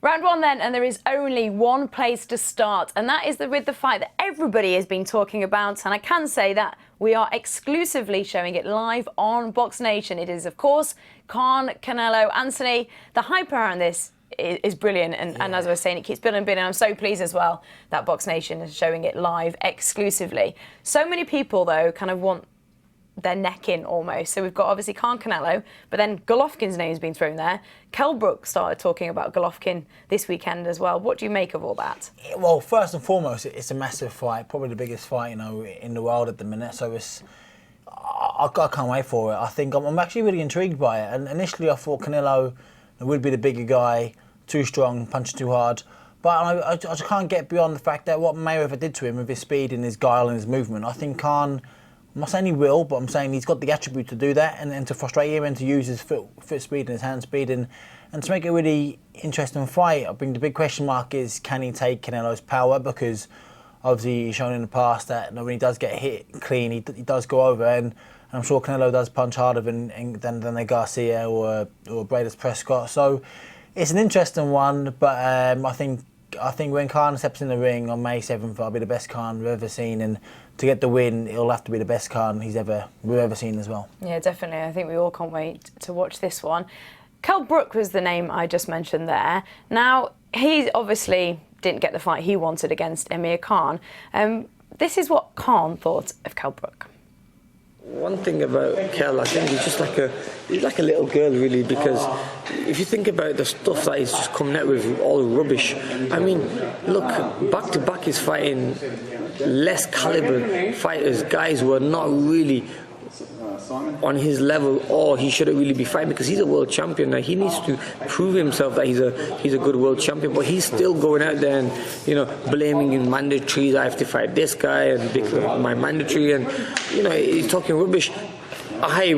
Round one then, and there is only one place to start, and that is with the fight that everybody has been talking about, and I can say that we are exclusively showing it live on BoxNation. It is, of course, Khan, Canelo, Anthony. The hype around this is brilliant, and as I was saying, it keeps building and building. I'm so pleased as well that BoxNation is showing it live exclusively. So many people, though, kind of want their neck in almost. So we've got obviously Khan, Canelo, but then Golovkin's name's been thrown there. Brook started talking about Golovkin this weekend as well. What do you make of all that? Well, first and foremost, it's a massive fight, probably the biggest fight, in the world at the minute. So I can't wait for it. I think I'm actually really intrigued by it. And initially, I thought Canelo would be the bigger guy, too strong, punching too hard. But I just can't get beyond the fact that what Mayweather did to him with his speed and his guile and his movement, I think Khan, I'm not saying he will, but I'm saying he's got the attribute to do that and to frustrate him and to use his foot speed and his hand speed and to make it a really interesting fight. I think the big question mark is, can he take Canelo's power? Because obviously he's shown in the past that when he does get hit clean, he does go over, and I'm sure Canelo does punch harder than a Garcia or a Bradis Prescott. So it's an interesting one, but I think when Khan steps in the ring on May 7th, I'll be the best Khan we've ever seen, and to get the win, it'll have to be the best Khan we've ever seen as well. Yeah, definitely. I think we all can't wait to watch this one. Brook was the name I just mentioned there. Now, he obviously didn't get the fight he wanted against Amir Khan. This is what Khan thought of Brook. One thing about Kel, I think he's like a little girl, really, because if you think about the stuff that he's just coming out with, all rubbish. I mean, look, back to back he's fighting less caliber fighters, guys who are not really on his level, or he shouldn't really be fighting, because he's a world champion. Now he needs to prove himself that he's a good world champion, but he's still going out there and blaming in mandatories. I have to fight this guy and because of my mandatory, and he's talking rubbish. I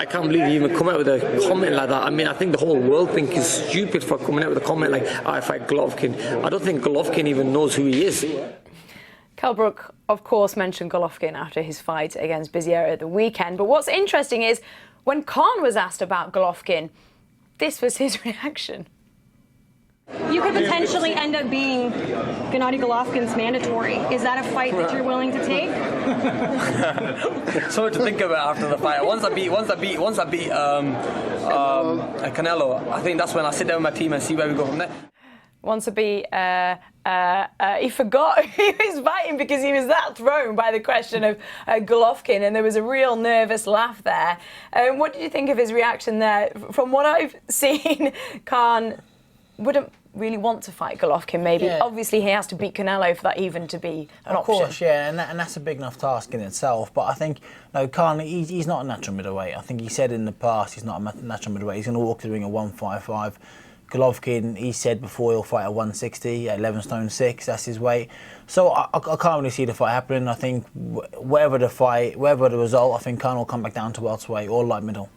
can't believe he even come out with a comment like that. I mean, I think the whole world think he's stupid for coming out with a comment like, I fight Golovkin. I don't think Golovkin even knows who he is. Brook, of course, mentioned Golovkin after his fight against Bizier at the weekend. But what's interesting is, when Khan was asked about Golovkin, this was his reaction. You could potentially end up being Gennady Golovkin's mandatory. Is that a fight that you're willing to take? So to think about after the fight. Once I beat Canelo, I think that's when I sit down with my team and see where we go from there. Once a beat, he forgot he was fighting because he was that thrown by the question of Golovkin, and there was a real nervous laugh there. What did you think of his reaction there? From what I've seen, Khan wouldn't really want to fight Golovkin, maybe. Yeah. Obviously, he has to beat Canelo for that even to be an option. Of course, yeah, and that's a big enough task in itself. But I think, Khan, he's not a natural middleweight. I think he said in the past he's not a natural middleweight. He's going to walk to the ring at 155. Golovkin, he said before he'll fight at 160, at 11 stone 6, that's his weight. So I can't really see the fight happening. I think whatever the result, I think Khan will come back down to welterweight or light middle.